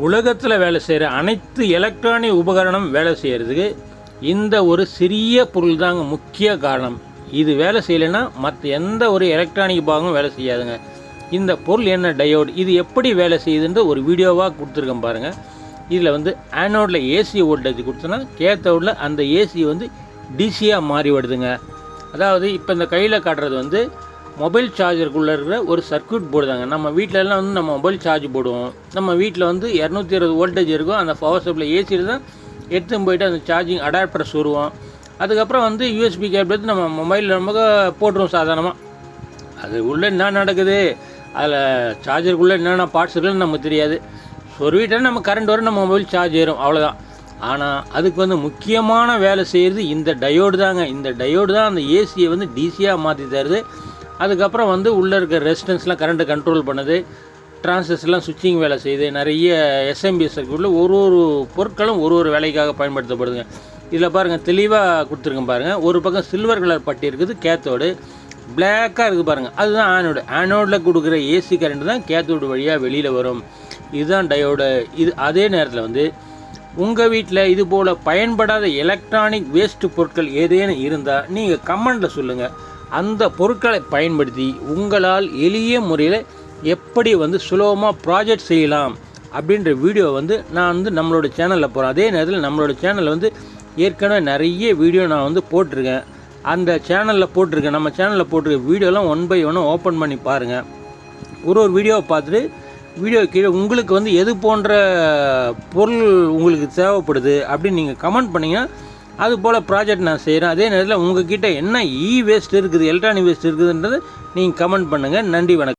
உலகத்தில் வேலை செய்கிற அனைத்து எலக்ட்ரானிக் உபகரணம் வேலை செய்கிறதுக்கு இந்த ஒரு சிறிய பொருள் தாங்க முக்கிய காரணம். இது வேலை செய்யலைன்னா மற்ற எந்த ஒரு எலக்ட்ரானிக் பாகமும் வேலை செய்யாதுங்க. இந்த பொருள் என்ன, டயோடு. இது எப்படி வேலை செய்யுதுன்ற ஒரு வீடியோவாக கொடுத்துருக்கேன் பாருங்கள். இதில் வந்து ஆனோடில் ஏசி வோல்டேஜ் கொடுத்தோன்னா கேத்தோடில் அந்த ஏசி வந்து டிசியாக மாறி வருதுங்க. அதாவது இப்போ இந்த கையில் காட்டுறது வந்து மொபைல் சார்ஜருக்குள்ளே இருக்கிற ஒரு சர்க்யூட் போர்டு தாங்க. நம்ம வீட்டிலலாம் வந்து நம்ம மொபைல் சார்ஜ் போடுவோம். நம்ம வீட்டில் வந்து 220 வோல்டேஜ் இருக்கும். அந்த பவர் சப்ளை ஏசியில் தான் எடுத்துன்னு போயிட்டு அந்த சார்ஜிங் அடாப்டரை சொருவோம். அதுக்கப்புறம் வந்து யூஎஸ்பி கேபிள் எடுத்து நம்ம மொபைலில் நமக்கு போட்டுருவோம் சாதாரணமாக. அது உள்ளே என்ன நடக்குது, அதில் சார்ஜருக்குள்ளே என்னென்ன பார்ட்ஸ் இருக்குன்னு நமக்கு தெரியாது. சொருவிட்டா நம்ம கரண்ட் வரும், நம்ம மொபைல் சார்ஜ் ஏறும், அவ்வளோதான். ஆனால் அதுக்கு வந்து முக்கியமான வேலை செய்கிறது இந்த டயோடு தாங்க. இந்த டயோடு தான் அந்த ஏசியை வந்து டிசியாக மாற்றி தருது. அதுக்கப்புறம் வந்து உள்ளே இருக்க ரெசிஸ்டன்ஸ்லாம் கரண்ட்டை கண்ட்ரோல் பண்ணுது. டிரான்சிஸ்டர்லாம் சுவிட்சிங் வேலை செய்யுது. நிறைய எஸ்எம்பி சர்க்யூட்டில் ஒரு பொருட்களும் ஒரு வேலைக்காக பயன்படுத்தப்படுதுங்க. இதில் பாருங்கள், தெளிவாக கொடுத்துருக்கேன் பாருங்கள். ஒரு பக்கம் சில்வர் கலர் பட்டி இருக்குது கேத்தோடு, பிளாக்காக இருக்குது பாருங்கள், அதுதான் ஆனோடு. ஆனோடில் கொடுக்குற ஏசி கரண்ட் தான் கேத்தோடு வழியாக வெளியில் வரும். இதுதான் டயோடு. இது அதே நேரத்தில் வந்து உங்கள் வீட்டில் இது போல் பயன்படாத எலக்ட்ரானிக் வேஸ்ட்டு பொருட்கள் ஏதேனும் இருந்தால் நீங்கள் கமெண்டில் சொல்லுங்கள். அந்த பொருட்களை பயன்படுத்தி உங்களால் எளிய முறையில் எப்படி வந்து சுலபமாக ப்ராஜெக்ட் செய்யலாம் அப்படின்ற வீடியோ வந்து நான் வந்து நம்மளோட சேனலில் போகிறேன். அதே நேரத்தில் நம்மளோட சேனலில் வந்து ஏற்கனவே நிறைய வீடியோ நான் வந்து போட்டிருக்கேன். அந்த சேனலில் போட்டிருக்கேன். நம்ம சேனலில் போட்டிருக்க வீடியோலாம் 1 by 1 ஓப்பன் பண்ணி பாருங்கள். ஒரு வீடியோவை பார்த்துட்டு வீடியோ கீழே உங்களுக்கு வந்து எது போன்ற பொருள் உங்களுக்கு தேவைப்படுது அப்படின்னு நீங்கள் கமெண்ட் பண்ணிங்கன்னா அது போல் ப்ராஜெக்ட் நான் செய்கிறேன். அதே நேரத்தில் உங்கள்கிட்ட என்ன வேஸ்ட் இருக்குது, எலக்ட்ரானிக் வேஸ்ட் இருக்குதுன்றது நீங்கள் கமெண்ட் பண்ணுங்கள். நன்றி, வணக்கம்.